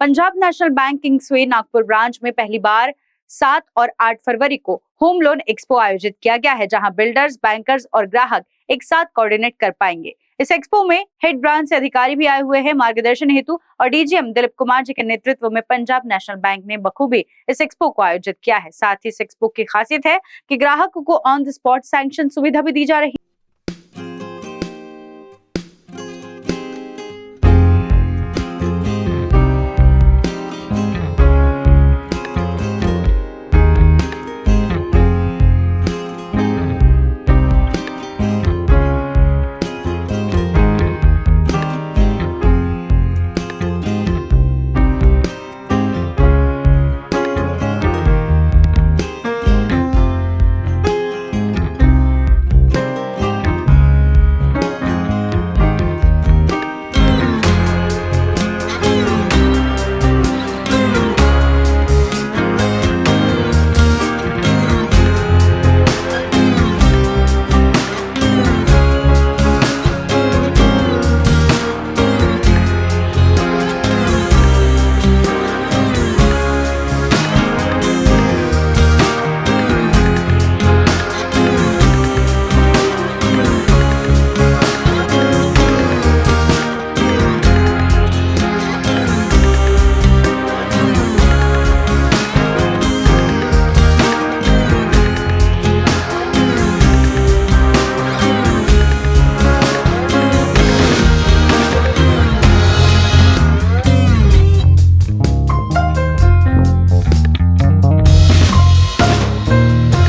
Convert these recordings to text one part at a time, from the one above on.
Punjab national bank Kingsway Nagpur branch में पहली बार 7 और 8 फरवरी को होम लोन एक्सपो आयोजित किया गया है, जहां बिल्डर्स, बैंकर्स और ग्राहक एक साथ कोऑर्डिनेट कर पाएंगे। इस एक्सपो में हेड ब्रांच से अधिकारी भी आए हुए हैं मार्गदर्शन हेतु, और डीजीएम दिलीप कुमार जी के नेतृत्व में पंजाब नेशनल बैंक ने बखूबी इस एक्सपो को आयोजित किया है। साथ ही इस एक्सपो की खासियत है कि ग्राहकों को ऑन द स्पॉट सैंक्शन सुविधा भी दी जा रही है।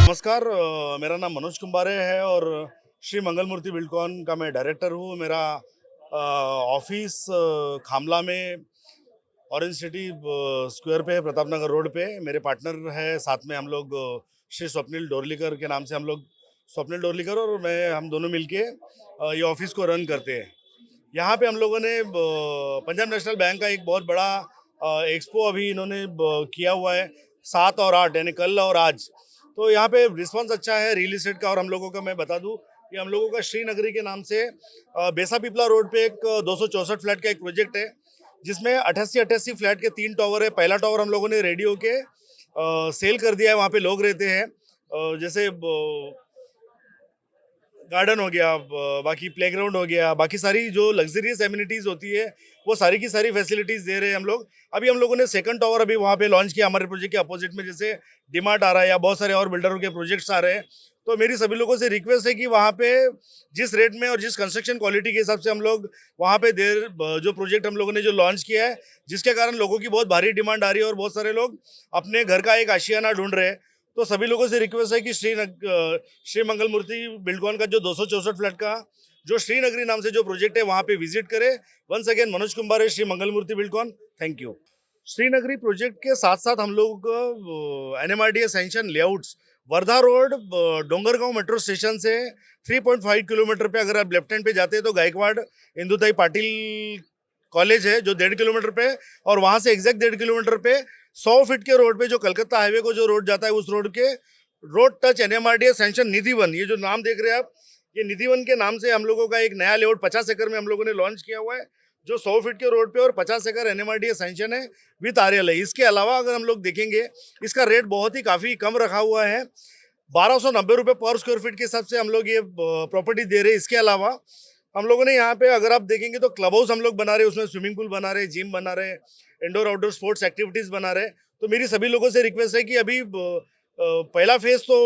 नमस्कार, मेरा नाम मनोज कुंबारे है और श्री मंगल मूर्ति बिल्डकॉन का मैं डायरेक्टर हूँ। मेरा ऑफिस खामला में ऑरेंज सिटी स्क्वायर पे है, प्रताप नगर रोड पे। मेरे पार्टनर है साथ में, हम लोग श्री स्वप्निल डोरलीकर के नाम से, हम लोग स्वप्निल डोरलीकर और मैं, हम दोनों मिलके ये ऑफिस को रन करते हैं। यहाँ पे हम लोगों ने पंजाब नेशनल बैंक का एक बहुत बड़ा एक्सपो अभी इन्होंने किया हुआ है, 7 और 8 यानी कल और आज। तो यहाँ पे रिस्पांस अच्छा है रियल एस्टेट का। और हम लोगों का मैं बता दूं कि हम लोगों का श्रीनगरी के नाम से बेसा पिपला रोड पे एक 264 फ्लैट का एक प्रोजेक्ट है, जिसमें 88 फ्लैट के 3 टावर है। पहला टावर हम लोगों ने रेडी होके सेल कर दिया है। वहाँ पे लोग रहते हैं, जैसे गार्डन हो गया, बाकी प्लेग्राउंड हो गया, बाकी सारी जो लग्जरियस एमिनिटीज़ होती है वो सारी की सारी फैसिलिटीज़ दे रहे हैं हम लोग। अभी हम लोगों ने सेकंड टावर अभी वहाँ पे लॉन्च किया हमारे प्रोजेक्ट के अपोजिट में, जैसे डीमार्ट आ रहा है या बहुत सारे और बिल्डरों के प्रोजेक्ट्स आ रहे हैं। तो मेरी सभी लोगों से रिक्वेस्ट है कि वहाँ पे जिस रेट में और जिस कंस्ट्रक्शन क्वालिटी के हिसाब से हम लोग वहाँ पे जो प्रोजेक्ट हम लोगों ने जो लॉन्च किया है, जिसके कारण लोगों की बहुत भारी डिमांड आ रही है और बहुत सारे लोग अपने घर का एक आशियाना ढूंढ रहे हैं। तो सभी लोगों से रिक्वेस्ट है कि श्री मंगल मूर्ति बिल्डकॉन का जो 264 फ्लैट का जो श्रीनगरी नाम से जो प्रोजेक्ट है वहाँ पे विजिट करें। Once again Manoj Kumbare, Shri Mangal Murti Buildcon, thank you. Shrinagari project के साथ साथ हम लोग NMRDA sanction layouts Wardha road Dongargaon metro station से 3.5 किलोमीटर पे, अगर आप लेफ्ट हैंड पे जाते हैं तो गायकवाड़ इंदुताई पाटिल कॉलेज है जो 1.5 किलोमीटर पे, और वहाँ से एग्जैक्ट 1.5 किलोमीटर पे 100 फीट के रोड पे जो कलकत्ता हाईवे को जो रोड जाता है, उस रोड के रोड टच NMRDA सैंक्शन निधि वन, ये जो नाम देख रहे हैं आप, ये निधि वन के नाम से हम लोगों का एक नया लेआउट 50 एकड़ में हम लोगों ने लॉन्च किया हुआ है, जो 100 फीट के रोड पे और 50 एकड़ NMRDA सैंक्शन है विद आरएल है। इसके अलावा अगर हम लोग देखेंगे, इसका रेट बहुत ही काफ़ी कम रखा हुआ है, 1290 रुपये पर स्क्वायर फीट के हिसाब से हम लोग ये प्रॉपर्टी दे रहे हैं। इसके अलावा हम लोगों ने यहाँ पे अगर आप देखेंगे तो क्लब हाउस हम लोग बना रहे हैं, उसमें स्विमिंग पूल बना रहे हैं, जिम बना रहे हैं, इंडोर आउटडोर स्पोर्ट्स एक्टिविटीज़ बना रहे हैं। तो मेरी सभी लोगों से रिक्वेस्ट है कि अभी पहला फेज तो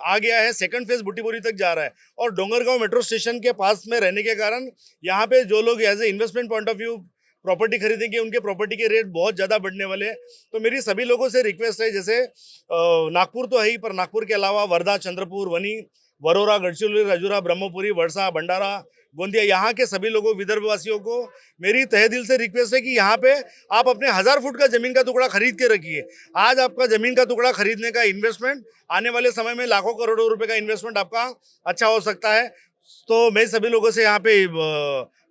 आ गया है, सेकंड फेज बुटीबोरी तक जा रहा है, और डोंगरगांव मेट्रो स्टेशन के पास में रहने के कारण यहाँ पे जो लोग as a investment point of view property खरीदेंगे, उनके प्रॉपर्टी के रेट बहुत ज़्यादा बढ़ने वाले हैं। तो मेरी सभी लोगों से रिक्वेस्ट है, जैसे नागपुर तो है ही, पर नागपुर के अलावा वर्धा, चंद्रपुर, वनी, वरोरा, गढ़चिरौली, राजूरा, ब्रह्मपुरी, वर्षा, भंडारा, गोंदिया, यहाँ के सभी लोगों, विदर्भवासियों को मेरी तहे दिल से रिक्वेस्ट है कि यहाँ पे आप अपने 1000 फुट का ज़मीन का टुकड़ा खरीद के रखिए। आज आपका ज़मीन का टुकड़ा खरीदने का इन्वेस्टमेंट आने वाले समय में लाखों करोड़ों रुपए का इन्वेस्टमेंट आपका अच्छा हो सकता है। तो मैं सभी लोगों से यहाँ पे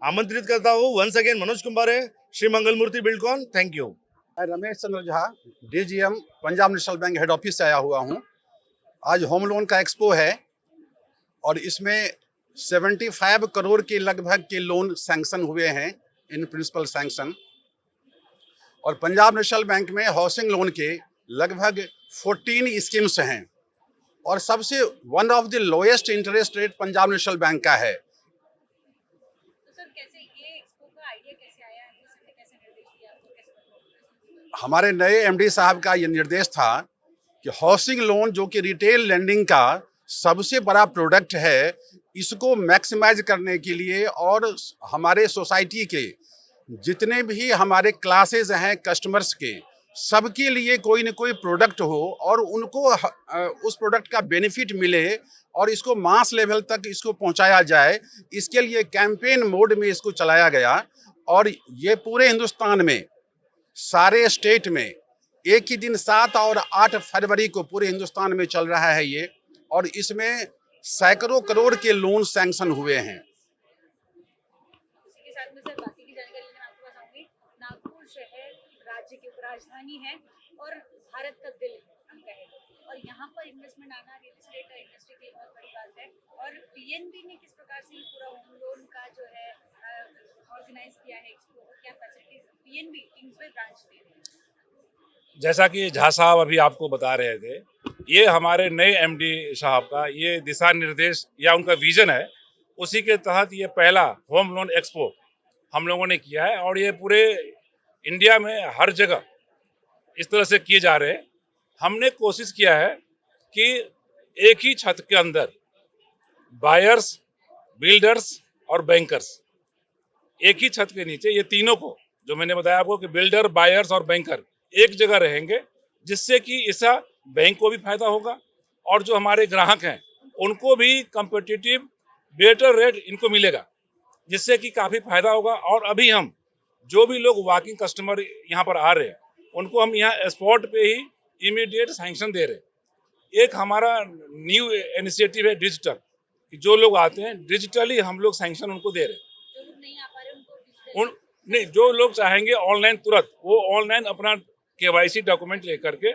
आमंत्रित करता हूँ। Once again Manoj Kumbare, Shri Mangal Murti Buildcon, thank you. मैं Ramesh Chandra Jha, DGM Punjab national bank head office से आया हुआ हूँ। आज होम लोन का एक्सपो है और इसमें 75 करोड़ के लगभग के लोन सैंक्शन हुए हैं, इन प्रिंसिपल सैंक्शन। और पंजाब नेशनल बैंक में हाउसिंग लोन के लगभग 14 स्कीम्स हैं और सबसे one of the lowest interest rate Punjab national bank का है। तो सर कैसे ये एक्सपो का आइडिया कैसे आया, कैसे निर्देश दिया आपको, कैसे? हमारे नए एमडी साहब का ये निर्देश था कि हाउसिंग लोन जो कि रिटेल लेंडिंग का सबसे बड़ा प्रोडक्ट है, इसको मैक्सिमाइज करने के लिए और हमारे सोसाइटी के जितने भी हमारे क्लासेस हैं कस्टमर्स के, सबके लिए कोई न कोई प्रोडक्ट हो और उनको उस प्रोडक्ट का बेनिफिट मिले और इसको मास लेवल तक इसको पहुंचाया जाए, इसके लिए कैंपेन मोड में इसको चलाया गया। और ये पूरे हिंदुस्तान में सारे स्टेट में एक ही दिन 7 और 8 फरवरी को पूरे हिंदुस्तान में चल रहा है ये, और इसमें सैकड़ों करोड़ के लोन सैंक्शन हुए हैं। इसी के साथ में सर बाकी की जानकारी लेना आपके पास आऊंगी। नागपुर शहर राज्य की उपराजधानी है और भारत का दिल हम कहें, और यहाँ पर इन्वेस्टमेंट आना रियल एस्टेट इंडस्ट्री की बहुत बड़ी बात है। और पीएनबी ने किस प्रकार से पूरा होम लोन का जो है ऑर्गेनाइज किया है एक्सपो, क्या फैसिलिटीज पीएनबी किंग्सवे ब्रांच दे रही है? जैसा कि झा साहब अभी आपको बता रहे थे, ये हमारे नए एमडी साहब का ये दिशा निर्देश या उनका विजन है, उसी के तहत ये पहला होम लोन एक्सपो हम लोगों ने किया है। और ये पूरे इंडिया में हर जगह इस तरह से किए जा रहे हैं। हमने कोशिश किया है कि एक ही छत के अंदर बायर्स, बिल्डर्स और बैंकर्स, एक ही छत के नीचे ये तीनों को, जो मैंने बताया आपको कि बिल्डर, बायर्स और बैंकर एक जगह रहेंगे, जिससे कि इसका बैंक को भी फायदा होगा और जो हमारे ग्राहक हैं उनको भी कम्पिटिटिव बेटर रेट इनको मिलेगा, जिससे कि काफ़ी फायदा होगा। और अभी हम जो भी लोग वॉकिंग कस्टमर यहाँ पर आ रहे हैं उनको हम यहाँ स्पॉट पे ही इमीडिएट सैंक्शन दे रहे हैं। एक हमारा न्यू इनिशिएटिव है डिजिटल, कि जो लोग आते हैं डिजिटली हम लोग सैंक्शन उनको दे रहे हैं। जो लोग नहीं आ पा रहे उनको नहीं, जो लोग चाहेंगे ऑनलाइन तुरंत वो ऑनलाइन अपना केवाईसी डॉक्यूमेंट लेकर के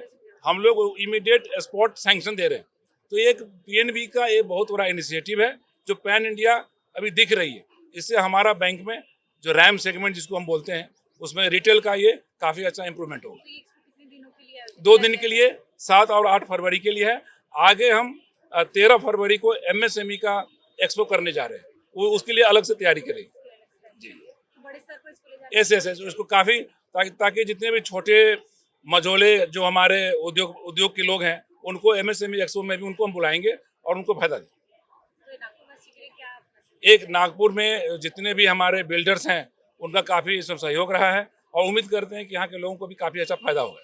हम लोग इमीडिएट स्पॉट सैंक्शन दे रहे हैं। तो एक पीएनबी का ये बहुत बड़ा इनिशिएटिव है जो पैन इंडिया अभी दिख रही है। इससे हमारा बैंक में जो रैम सेगमेंट जिसको हम बोलते हैं, उसमें रिटेल का ये काफ़ी अच्छा इंप्रूवमेंट होगा। कितने दिनों के लिए? 2 दिन के लिए, 7 और 8 फरवरी के लिए है। आगे हम 13 फरवरी को एमएसएमई का एक्सपो करने जा रहे हैं, वो उसके लिए अलग से तैयारी करेंगे जी। बड़े स्तर पर इसको ले जाना ऐसे उसको काफ़ी ताकि जितने भी छोटे मझोले जो हमारे उद्योग के लोग हैं उनको एमएसएमई एक्सपो में भी उनको हम बुलाएंगे और उनको फायदा देंगे। तो नागपुर में क्या एक नागपुर में जितने भी हमारे बिल्डर्स हैं उनका काफ़ी इसमें सहयोग रहा है और उम्मीद करते हैं कि यहाँ के लोगों को भी काफ़ी अच्छा फायदा होगा।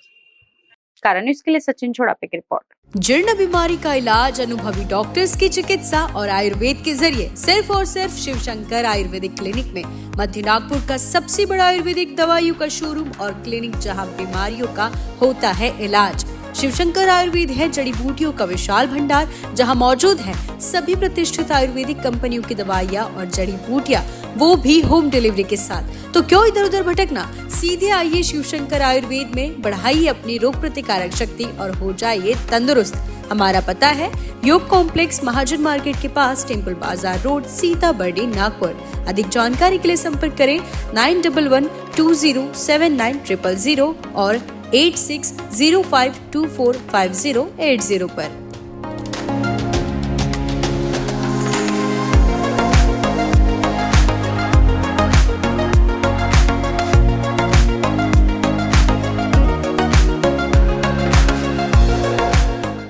कारण न्यूज़ के लिए सचिन छोड़ापे की रिपोर्ट। जीर्ण बीमारी का इलाज अनुभवी डॉक्टर्स की चिकित्सा और आयुर्वेद के जरिए सिर्फ और सिर्फ शिवशंकर आयुर्वेदिक क्लिनिक में। मध्य नागपुर का सबसे बड़ा आयुर्वेदिक दवाइयों का शोरूम और क्लिनिक, जहां बीमारियों का होता है इलाज। शिवशंकर आयुर्वेद है जड़ी बूटियों का विशाल भंडार, जहां मौजूद है सभी प्रतिष्ठित आयुर्वेदिक कंपनियों की दवाइयां और जड़ी बूटियां, वो भी होम डिलीवरी के साथ। तो क्यों इधर उधर भटकना, सीधे आइए शिवशंकर आयुर्वेद में, बढ़ाइए अपनी रोग प्रतिकारक शक्ति और हो जाइए तंदुरुस्त। हमारा पता है योग कॉम्प्लेक्स, महाजन मार्केट के पास, टेम्पल बाजार रोड, सीताबर्डी, नागपुर। अधिक जानकारी के लिए संपर्क करें 9112079000 और 8605245080 पर।